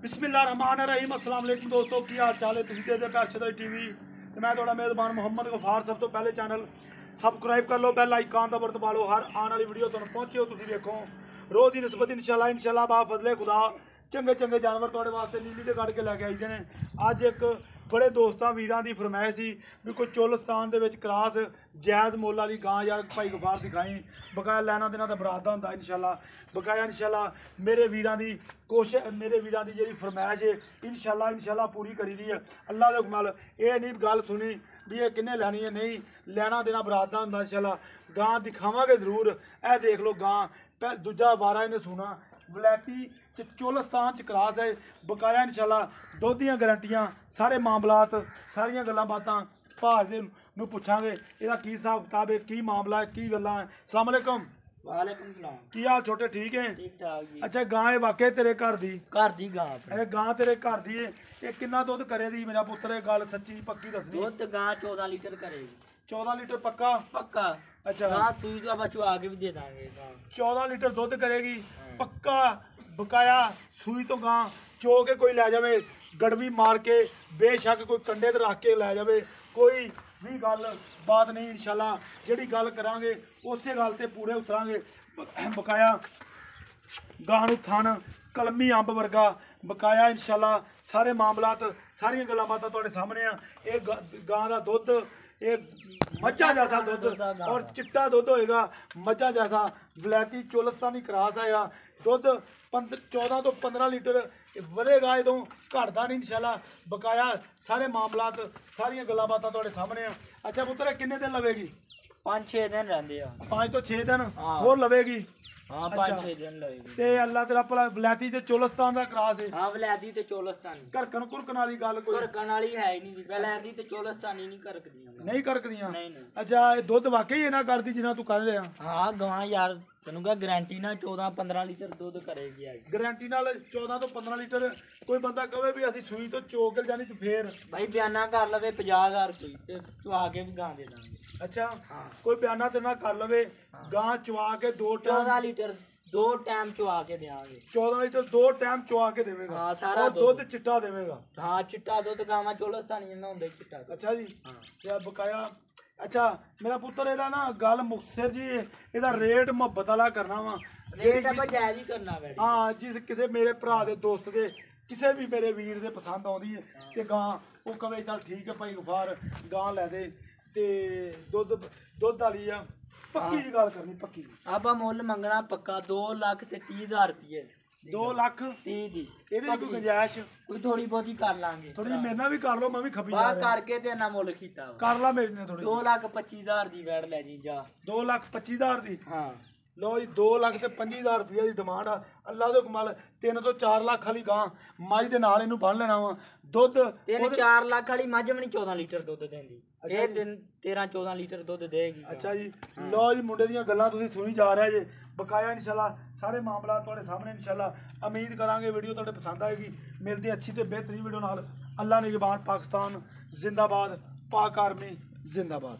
बिस्मिल्लाहिर्रहमानिर्रहीम अस्सलाम वालेकुम दोस्तों, की हाल चाल है? तुसीं देखदे पैरशद टीवी ते मैं थोड़ा मेज़बान मोहम्मद गफार। सब तो पहले चैनल सबसक्राइब कर लो, बैल आइकन दा बटन दबा लो, हर आने वाली वीडियो तुहानूं पहुंचे हो तुसीं देखो। रोज़ दी निस्बत इंशाल्लाह बा फजले खुदा चंगे चंगे जानवर तुहाडे वास्ते नीली ते कढ के लैके आई जाने। अज एक बड़े दोस्तां वीरां दी फरमाइश सी भी कोई चोलस्तान दे विच क्रास जायज़ मुੱਲ वाली गां यार भाई गफार दिखाई। बकाया लैना देना तो बरात दा हुंदा इंशाल्लाह। बकाया इंशाल्लाह मेरे वीरां दी कोशिश, मेरे वीरां दी जेह्ड़ी फरमाइश है इंशाल्लाह पूरी करी दी है अल्लाह दे हुकम नाल। एह् नहीं गल सुनी भी एह् किन्ने लैनी है, नहीं लैना देना बरात दा हुंदा इंशाल्लाह। गां दिखावांगे जरूर। ए देख लो गां दूजा वारा इन्हें सुना वलैती चोलस्तान च क्रास है। बकाया इंशाल्लाह दुध दियां गारंटियां सारे मामलात सारियां गल्लां बातां भार दे नूं पुछांगे इहदा की हिसाब किताब है, की मामला है, की गल्लां है। अस्सलाम वालेकुम। वालेकुम सलाम। की हाल छोटे? ठीक है, ठीक ठाक जी। अच्छा गां है वाकई तेरे घर दी? घर दी गां। ਇਹ ਗਾਂ ਤੇਰੇ ਘਰ ਦੀ ਏ। ਇਹ ਕਿੰਨਾ ਦੁੱਧ ਕਰੇਗੀ ਮੇਰਾ ਪੁੱਤਰ? ਇਹ ਗੱਲ ਸੱਚੀ ਪੱਕੀ ਦੱਸਣੀ। दुध गां 14 लीटर करेगी। 14 ਲੀਟਰ ਪੱਕਾ? पक्का। अच्छा गां सुई तो बच्चों आगे भी दे देंगे गां। 14 ਲੀਟਰ ਦੁੱਧ ਕਰੇਗੀ ਪੱਕਾ। ਬਕਾਇਆ ਸੂਈ ਤੋਂ ਗਾਂ ਚੋ ਕੇ ਕੋਈ ਲੈ ਜਾਵੇ, ਗੜਵੀ ਮਾਰ ਕੇ ਬੇਸ਼ੱਕ ਕੋਈ ਕੰਡੇ ਤੇ ਰੱਖ ਕੇ ਲੈ ਜਾਵੇ, ਕੋਈ ਵੀ ਗੱਲ ਬਾਤ ਨਹੀਂ। ਇਨਸ਼ਾਅੱਲਾ ਜਿਹੜੀ ਗੱਲ ਕਰਾਂਗੇ ਉਸੇ ਗੱਲ ਤੇ ਪੂਰੇ ਉਤਰਾਂਗੇ। ਬਕਾਇਆ ਗਾਂ ਨੂੰ ਥਣ ਕਲਮੀ ਅੰਬ ਵਰਗਾ। ਬਕਾਇਆ ਇਨਸ਼ਾਅੱਲਾ ਸਾਰੇ ਮਾਮਲਾਤ ਸਾਰੀਆਂ ਗੱਲਾਂ ਬਾਤਾਂ ਤੁਹਾਡੇ ਸਾਹਮਣੇ ਆ। ਇਹ ਗਾਂ ਦਾ ਦੁੱਧ ਇਹ ਮੱਝਾਂ ਜੈਸਾ ਦੁੱਧ ਔਰ ਚਿੱਟਾ ਦੁੱਧ ਹੋਏਗਾ ਮੱਝਾਂ ਜੈਸਾ। ਵਲੈਤੀ ਚੋਲਸਤਾਨੀ ਕਰਾਸ ਆਇਆ ਦੁੱਧ 14 ਤੋਂ 15 ਲੀਟਰ ਵਧੇਗਾ, ਇਦੋਂ ਘਟਦਾ ਨਹੀਂ ਇਨਸ਼ਾਅੱਲਾ। ਬਕਾਇਆ ਸਾਰੇ ਮਾਮਲਾਤ ਸਾਰੀਆਂ ਗੱਲਾਂ ਬਾਤਾਂ ਤੁਹਾਡੇ ਸਾਹਮਣੇ ਆ। ਅੱਛਾ ਪੁੱਤਰ ਕਿੰਨੇ ਦਿਨ ਲਵੇਗੀ? 5-6 दिन रहंदे आ। 5 ਤੋਂ 6 ਦਿਨ ਹੋਰ ਲਵੇਗੀ? हाँ 5-6 दिन लगेगी। ਤੇ ਅੱਲਾਹ ਤੇਰਾ ਭਲਾ ਵਲੈਤੀ ਤੇ ਚੋਲਸਤਾਨ ਦਾ ਕਰਾਸ ਹੈ। हाँ वलैती ते चोलस्तानी। ਘਰਕਣ ਘੁਰਕਣ ਵਾਲੀ ਗੱਲ ਕੋਈ करकन वाली है ही नहीं। वलैती ते चोलस्तानी नहीं करकदियां। ਨਹੀਂ ਕਰਕਦੀਆਂ? नहीं नहीं। ਅੱਛਾ ਇਹ ਦੁੱਧ ਵਾਕਈ ਇਹਨਾਂ ਕਰਦੀ ਜਿੰਨਾ ਤੂੰ ਕਰ ਰਿਹਾ? हाँ गां यार तैनूं कह गारंटी ना 14-15 लीटर दूध करेगी यार। ਗਾਰੰਟੀ ਨਾਲ 14 ਤੋਂ 15 ਲੀਟਰ। ਕੋਈ ਬੰਦਾ ਕਹੇ ਵੀ ਅਸੀਂ ਸੂਈ ਤੋਂ ਚੋ ਕੇ ਜਾਣੀ ਤੇ ਫੇਰ भाई बयाना कर लवे 50,000 कोई ते चुआ के भी गां दे देंगे। ਅੱਛਾ हाँ ਕੋਈ ਬਿਆਨਾ ਤੇ ਨਾ ਕਰ ਲਵੇ ਗਾਂ ਚਵਾ ਕੇ 2 ਟਾਈਮ 14 लीटर 2 टाइम चुआ के देंगे। 14 ਲੀਟਰ 2 ਟਾਈਮ ਚਵਾ ਕੇ ਦੇਵੇਗਾ। ਹਾਂ, ਸਾਰਾ ਔਰ ਦੁੱਧ। ਦੁੱਧ ਚਿੱਟਾ ਦੇਵੇਗਾ। हाँ चिट्टा दुध गावां चोलस्तानी ना हुंदे चिट्टा दुध। ਅੱਛਾ ਜੀ हाँ ਤੇ ਬਕਾਇਆ ਅੱਛਾ ਮੇਰਾ ਪੁੱਤਰ ਇਹਦਾ ਨਾ ਗੱਲ ਮੁਖਤਸਰ ਜੀ ਇਹਦਾ ਰੇਟ ਮੁਹੱਬਤ ਵਾਲਾ ਕਰਨਾ ਵਾ। रेट ਆਪਾਂ ਜਾਇਜ਼ ਹੀ ਕਰਨਾ ਵੈੜੀ। ਹਾਂ ਜਿਸ ਕਿਸੇ ਮੇਰੇ ਭਰਾ ਦੇ ਦੋਸਤ ਦੇ ਕਿਸੇ ਵੀ ਮੇਰੇ ਵੀਰ ਦੇ ਪਸੰਦ ਆਉਂਦੀ ਹੈ ਤੇ ਗਾਂ ਉਹ ਕਵੇ ਚੱਲ ਠੀਕ ਹੈ ਭਾਈ ਗਫਾਰ ਗਾਂ ਲੈ ਦੇ ਤੇ ਦੁੱਧ ਵਾਲੀ ਆ ਪੱਕੀ ਜੀ ਗੱਲ ਕਰਨੀ ਪੱਕੀ। ਆਪਾਂ ਮੁੱਲ ਮੰਗਣਾ ਪੱਕਾ 2,30,000 ਰੁਪਏ। 2 ਲੱਖ 30 ਦੀ ਇਹਦੇ ਚ ਕੋਈ ਗੁੰਜਾਇਸ਼? ਕੋਈ ਥੋੜੀ ਬਹੁਤੀ ਕਰ ਲਾਂਗੇ। ਥੋੜੀ ਮੇਰੇ ਨਾਲ ਵੀ ਕਰ ਲਓ, ਮੈਂ ਵੀ ਖੱਬੀ ਬਾਹਰ ਕਰਕੇ ਤੇ ਨਾ ਮੁੱਲ ਕੀਤਾ ਵਾ। ਕਰ ਲਾ ਮੇਰੇ ਨਾਲ ਥੋੜੀ। 2,25,000 ਦੀ ਵੈੜ ਲੈ ਜੀ ਜਾ। 2,25,000 ਦੀ? ਹਾਂ ਲੋ ਜੀ 2,25,000 ਰੁਪਏ ਦੀ ਡਿਮਾਂਡ ਆ। ਅੱਲਾ ਦੇ ਕਮਾਲ 3 ਤੋਂ 4 ਲੱਖ ਵਾਲੀ ਗਾਂ ਮੱਝ ਦੇ ਨਾਲ ਇਹਨੂੰ ਬੰਨ ਲੈਣਾ ਵਾ। ਦੁੱਧ 3-4 ਲੱਖ ਵਾਲੀ ਮੱਝ ਵੀ ਨਹੀਂ 14 ਲੀਟਰ ਦੁੱਧ ਦਿੰਦੀ। ਇਹ 13-14 ਲੀਟਰ ਦੁੱਧ ਦੇਗੀ। ਅੱਛਾ ਜੀ ਲੋ ਜੀ ਮੁੰਡੇ ਦੀਆਂ ਗੱਲਾਂ ਤੁਸੀਂ ਸੁਣੀ ਜਾ ਰਹੇ ਜੇ। ਬਕਾਇਆ ਇਨਸ਼ਾਅੱਲਾ ਸਾਰੇ ਮਾਮਲਾ ਤੁਹਾਡੇ ਸਾਹਮਣੇ ਇਨਸ਼ਾਅੱਲਾ। ਉਮੀਦ ਕਰਾਂਗੇ ਵੀਡੀਓ ਤੁਹਾਡੇ ਪਸੰਦ ਆਏਗੀ। ਮਿਲਦੀ ਅੱਛੀ ਤੇ ਬਿਹਤਰੀਨ ਵੀਡੀਓ ਨਾਲ। ਅੱਲਾ ਨਿਗਹਬਾਨ ਪਾਕਿਸਤਾਨ ਜ਼ਿੰਦਾਬਾਦ, ਪਾਕ ਆਰਮੀ ਜ਼ਿੰਦਾਬਾਦ।